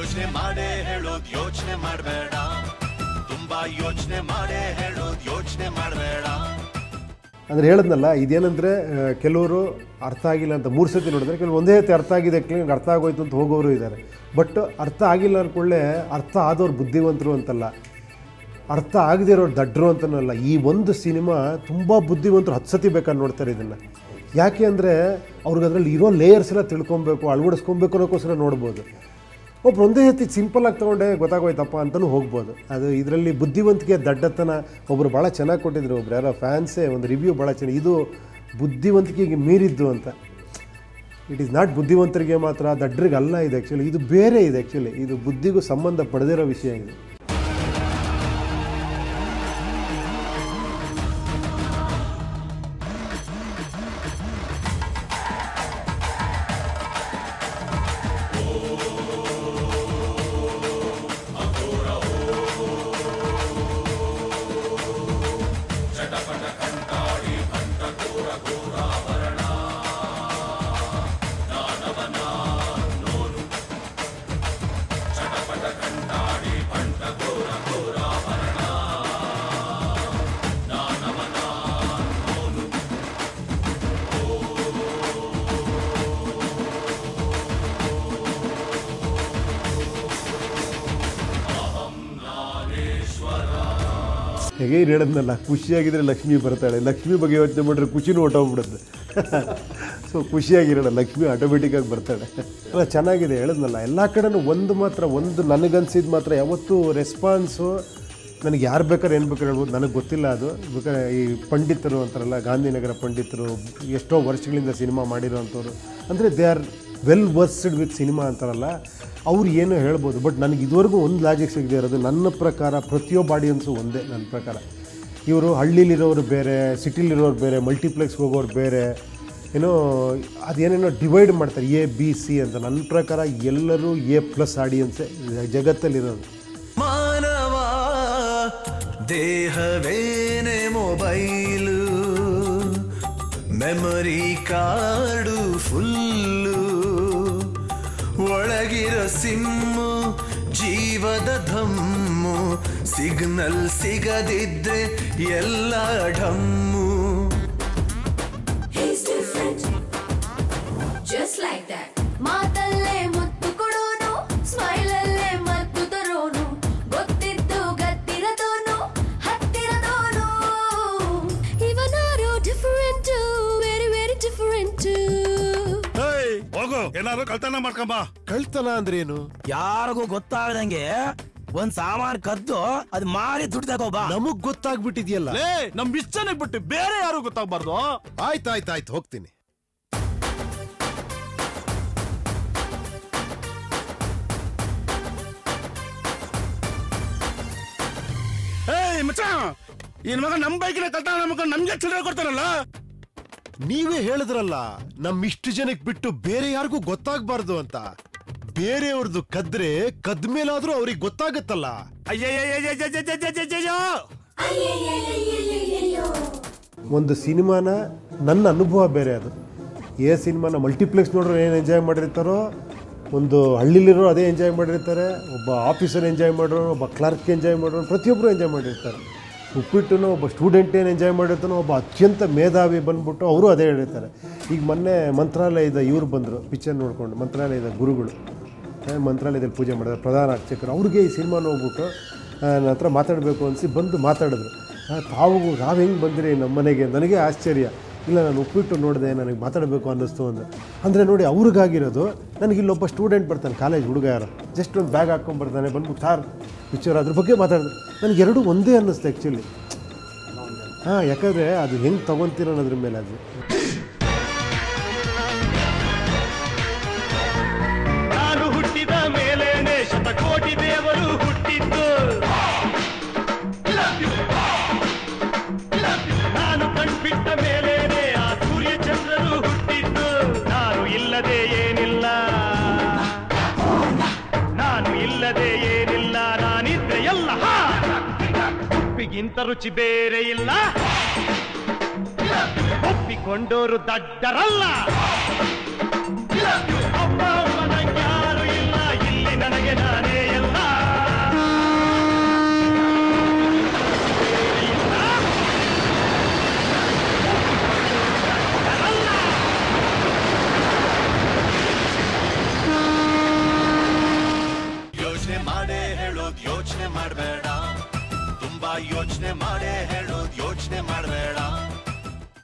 ಯೋಚನೆ ಮಾಡೇ ಹೇಳೋದು ಯೋಚನೆ ಮಾಡಬೇಡ ತುಂಬಾ ಯೋಚನೆ ಮಾಡೇ ಹೇಳೋದು ಯೋಚನೆ ಮಾಡಬೇಡ ಅಂದರೆ ಹೇಳಿದ್ನಲ್ಲ ಇದೇನಂದರೆ ಕೆಲವರು ಅರ್ಥ ಆಗಿಲ್ಲ ಅಂತ 3 ಸತಿ ನೋಡಿದ್ರೆ ಕೆಲವು ಒಂದೇ ಸತಿ ಅರ್ಥ ಆಗಿದೆ ನಂಗೆ ಅರ್ಥ ಆಗೋಯ್ತು ಅಂತ ಹೋಗೋರು ಇದ್ದಾರೆ. ಬಟ್ ಅರ್ಥ ಆಗಿಲ್ಲ ಅಂದ್ಕೊಳ್ಳೆ ಅರ್ಥ ಆದವ್ರು ಬುದ್ಧಿವಂತರು ಅಂತಲ್ಲ, ಅರ್ಥ ಆಗದೇ ಇರೋರು ದಡ್ರು ಅಂತನಲ್ಲ. ಈ ಒಂದು ಸಿನಿಮಾ ತುಂಬ ಬುದ್ಧಿವಂತರು 10 ಸತಿ ಬೇಕಾದ್ರೆ ನೋಡ್ತಾರೆ ಇದನ್ನು. ಯಾಕೆ ಅಂದರೆ ಅವ್ರಿಗೆ ಅದರಲ್ಲಿ ಇರೋ ಲೇಯರ್ಸ್ ಎಲ್ಲ ತಿಳ್ಕೊಬೇಕು, ಅಳವಡಿಸ್ಕೊಬೇಕು ಅನ್ನೋಕ್ಕೋಸ್ಕರ ನೋಡ್ಬೋದು. ಒಬ್ರು ಒಂದೇ ಸತಿ ಸಿಂಪಲಾಗಿ ತೊಗೊಂಡೆ ಗೊತ್ತಾಗೋಯ್ತಪ್ಪ ಅಂತಲೂ ಹೋಗ್ಬೋದು. ಅದು ಇದರಲ್ಲಿ ಬುದ್ಧಿವಂತಿಕೆ ದಡ್ಡತನ ಒಬ್ಬರು ಭಾಳ ಚೆನ್ನಾಗಿ ಕೊಟ್ಟಿದ್ರು. ಒಬ್ರು ಯಾರೋ ಫ್ಯಾನ್ಸೇ ಒಂದು ರಿವ್ಯೂ ಭಾಳ ಚೆನ್ನಾಗಿ, ಇದು ಬುದ್ಧಿವಂತಿಕೆಗೆ ಮೀರಿದ್ದು ಅಂತ. ಇಟ್ ಈಸ್ ನಾಟ್ ಬುದ್ಧಿವಂತರಿಗೆ ಮಾತ್ರ, ದಡ್ರಿಗೆ ಅಲ್ಲ ಇದು. ಆ್ಯಕ್ಚುಲಿ ಇದು ಬೇರೆ ಇದೆ. ಆ್ಯಕ್ಚುಲಿ ಇದು ಬುದ್ಧಿಗೂ ಸಂಬಂಧ ಪಡೆದಿರೋ ವಿಷಯ ಇದು. ಹೇಗೆ ಹೇಳಿದ್ನಲ್ಲ, ಖುಷಿಯಾಗಿದ್ದರೆ ಲಕ್ಷ್ಮಿ ಬರ್ತಾಳೆ. ಲಕ್ಷ್ಮಿ ಬಗ್ಗೆ ಯೋಚನೆ ಮಾಡಿದ್ರೆ ಖುಷಿನೂ ಹೊಟ್ಟೋಗ್ಬಿಡುತ್ತೆ. ಸೊ ಖುಷಿಯಾಗಿರೋಣ, ಲಕ್ಷ್ಮಿ ಆಟೋಮೆಟಿಕ್ಕಾಗಿ ಬರ್ತಾಳೆ. ಅಲ್ಲ ಚೆನ್ನಾಗಿದೆ ಹೇಳಿದ್ನಲ್ಲ. ಎಲ್ಲ ಕಡೆನೂ ಒಂದು ನನಗನ್ಸಿದ್ದು ಮಾತ್ರ ಯಾವತ್ತೂ ರೆಸ್ಪಾನ್ಸು ನನಗೆ ಯಾರು ಬೇಕಾದ್ರೆ ಏನು ಬೇಕಾದ್ರೆ ಹೇಳ್ಬೋದು, ನನಗೆ ಗೊತ್ತಿಲ್ಲ. ಅದು ಬೇಕಾದ್ರೆ ಈ ಪಂಡಿತರು ಅಂತಾರಲ್ಲ, ಗಾಂಧಿನಗರ ಪಂಡಿತರು ಎಷ್ಟೋ ವರ್ಷಗಳಿಂದ ಸಿನಿಮಾ ಮಾಡಿರೋವಂಥವ್ರು, ಅಂದರೆ they are well versed with cinema ಅಂತಾರಲ್ಲ, ಅವ್ರು ಏನೋ ಹೇಳ್ಬೋದು. ಬಟ್ ನನಗೆ ಇದುವರೆಗೂ ಒಂದು ಲಾಜಿಕ್ ಸಿಗದೆ ಇರೋದು, ನನ್ನ ಪ್ರಕಾರ ಪ್ರತಿಯೊಬ್ಬ ಆಡಿಯನ್ಸು ಒಂದೇ. ನನ್ನ ಪ್ರಕಾರ ಇವರು ಹಳ್ಳಿಲಿರೋರು ಬೇರೆ, ಸಿಟಿಲಿರೋರು ಬೇರೆ, ಮಲ್ಟಿಪ್ಲೆಕ್ಸ್ಗೆ ಹೋಗೋರು ಬೇರೆ, ಏನೋ ಅದೇನೇನೋ ಡಿವೈಡ್ ಮಾಡ್ತಾರೆ A-B-C ಅಂತ. ನನ್ನ ಪ್ರಕಾರ ಎಲ್ಲರೂ A+ ಆಡಿಯನ್ಸೇ ಜಗತ್ತಲ್ಲಿರೋದು. ಮಾನವ ದೇಹವೇನೆ ಮೊಬೈಲು, ಮೆಮೊರಿ ಕಾರ್ಡು ಫುಲ್ಲು, ಒಳಗಿರೋ ಸಿಮ್ಮು ಜೀವದ ಧಮ್ಮು, ಸಿಗ್ನಲ್ ಸಿಗದಿದ್ರೆ ಎಲ್ಲ ಢಮ್ಮು. Just like that. ಮಾತಲ್ಲೇ ಮುತ್ತು ಕೊಡೋನು, ಸ್ಮೈಲಲ್ಲೇ ಮದ್ದು ತರೋನು, ಗೊತ್ತಿದ್ದು ಗತ್ತಿರದೋನು, ಹತ್ತಿರದೋನು. ಇವನಾರೋ ಡಿಫರೆಂಟ್, ವೆರಿ ವೆರಿ ಡಿಫರೆಂಟ್. ಹೋಗು, ಏನಾದ್ರು ಕಳ್ತನ ಮಾಡ್ಕೊಂಬ. ಕಳ್ತನ ಅಂದ್ರೆ ಏನು? ಯಾರಿಗೂ ಗೊತ್ತಾಗದಂಗೆ ಒಂದ್ ಸಾಮಾನ್ ಕದ್ದು ಅದ್ ಮಾರಿ ದುಡ್ಡು ತಗೋಬಾ. ನಮಗ್ ಗೊತ್ತಾಗ್ಬಿಟ್ಟಿದ್ಯಲ್ಲ. ನಮ್ ಇಷ್ಟನೇ ಬಿಟ್ಟು ಬೇರೆ ಯಾರು ಗೊತ್ತಾಗ್ಬಾರ್ದು. ಆಯ್ತಾಯ್ತಾಯ್ತು, ಹೋಗ್ತೀನಿ. ಮಚ್ಚ, ಈ ಮಗ ನಮ್ ಬೈಕಿನ ಕಳ್ತನ ಮಾಡ್ಕೊಂಡು ನಮ್ಗೆ ಚಿಲ್ಲರೆ ಕೊಡ್ತಾರಲ್ಲ. ನೀವೇ ಹೇಳಿದ್ರಲ್ಲ, ಇಷ್ಟು ಜನಕ್ಕೆ ಬಿಟ್ಟು ಬೇರೆ ಯಾರಿಗೂ ಗೊತ್ತಾಗ್ಬಾರ್ದು ಅಂತ. ಬೇರೆಯವ್ರದ್ದು ಕದ್ರೆ ಕದ್ಮೇಲಾದ್ರೂ ಅವ್ರಿಗೆ ಗೊತ್ತಾಗತ್ತಲ್ಲ. ಒಂದು ಸಿನಿಮಾನ ನನ್ನ ಅನುಭವ ಬೇರೆ. ಅದು ಸಿನಿಮಾನ ಮಲ್ಟಿಪ್ಲೆಕ್ಸ್ ನೋಡ್ರೆ ಏನು ಎಂಜಾಯ್ ಮಾಡಿರ್ತಾರೋ, ಒಂದು ಹಳ್ಳಿಲಿರೋ ಅದೇ ಎಂಜಾಯ್ ಮಾಡಿರ್ತಾರೆ, ಒಬ್ಬ ಆಫೀಸರ್ ಎಂಜಾಯ್ ಮಾಡೋರು, ಒಬ್ಬ ಕ್ಲರ್ಕ್ ಎಂಜಾಯ್ ಮಾಡೋರು, ಪ್ರತಿಯೊಬ್ಬರು ಎಂಜಾಯ್ ಮಾಡಿರ್ತಾರೆ. ಉಪ್ಪಿಟ್ಟು ಒಬ್ಬ ಸ್ಟೂಡೆಂಟ್ ಏನು ಎಂಜಾಯ್ ಮಾಡಿರ್ತಾನೋ, ಒಬ್ಬ ಅತ್ಯಂತ ಮೇಧಾವಿ ಬಂದ್ಬಿಟ್ಟು ಅವರು ಅದೇ ಹೇಳಿರ್ತಾರೆ. ಈಗ ಮೊನ್ನೆ ಮಂತ್ರಾಲಯದ ಇವ್ರು ಬಂದರು ಪಿಕ್ಚರ್ ನೋಡಿಕೊಂಡು, ಮಂತ್ರಾಲಯದ ಗುರುಗಳು ಮಂತ್ರಾಲಯದಲ್ಲಿ ಪೂಜೆ ಮಾಡಿದ್ರು, ಪ್ರಧಾನ ಅರ್ಚಕರು. ಅವ್ರಿಗೆ ಈ ಸಿನಿಮಾ ನೋಡ್ಬಿಟ್ಟು ನನ್ನ ಹತ್ರ ಮಾತಾಡಬೇಕು ಅನಿಸಿ ಬಂದು ಮಾತಾಡಿದ್ರು. ತಾವು ಹೆಂಗೆ ಬಂದಿರಿ ನಮ್ಮ ಮನೆಗೆ? ನನಗೆ ಆಶ್ಚರ್ಯ. ಇಲ್ಲ, ನಾನು ಉಪ್ಪಿಟ್ಟು ನೋಡಿದೆ, ನನಗೆ ಮಾತಾಡಬೇಕು ಅನ್ನಿಸ್ತು ಅಂದರೆ ನೋಡಿ ಅವ್ರಿಗಾಗಿರೋದು. ನನಗೆ ಇಲ್ಲೊಬ್ಬ ಸ್ಟೂಡೆಂಟ್ ಬರ್ತಾನೆ, ಕಾಲೇಜ್ ಹುಡುಗ ಯಾರು, ಜಸ್ಟ್ ಒಂದು ಬ್ಯಾಗ್ ಹಾಕ್ಕೊಂಡ್ಬರ್ತಾನೆ, ಬಂದ್ಬಿಟ್ಟು ಸಾರ್ ಪಿಕ್ಚರ್ ಅದ್ರ ಬಗ್ಗೆ ಮಾತಾಡಿದ್ರು. ನನಗೆ ಎರಡೂ ಒಂದೇ ಅನ್ನಿಸ್ತು ಆ್ಯಕ್ಚುಲಿ. ಯಾಕಂದರೆ ಅದು ಹೆಂಗೆ ತೊಗೊತೀರ ಅನ್ನೋದ್ರ ಮೇಲೆ ಅದು. ನಾನು ಹುಟ್ಟಿದ ಮೇಲೇನೆ ಶತಕೋಟಿ ದೇವರು ಹುಟ್ಟಿದ್ದು, ನಾನು ಕಣ್ಬಿಟ್ಟ ಮೇಲೇನೆ ಆ ಸೂರ್ಯ ಚಂದ್ರರು ಹುಟ್ಟಿದ್ದು. ನಾನು ಇಲ್ಲದೆ ಏನಿಲ್ಲ, ನಾನು ಇಲ್ಲದೆ ಏನಿಲ್ಲ, ನಾನಿದ್ರೆ ಎಲ್ಲ. ಉಪ್ಪಿಗಿಂತ ರುಚಿ ಬೇರೆ ಇಲ್ಲ, ಒಪ್ಪಿಕೊಂಡೋರು ದಡ್ಡರಲ್ಲ. ಅಪ್ಪ ಅಮ್ಮ ನಂಗ್ಯಾರು ಇಲ್ಲ, ಇಲ್ಲಿ ನನಗೆ ನಾನು ಯೋಚನೆ ಮಾಡಬೇಡ ತುಂಬಾ ಯೋಚನೆ ಮಾಡೇ ಹೇಳೋದು ಯೋಚನೆ ಮಾಡಬೇಡ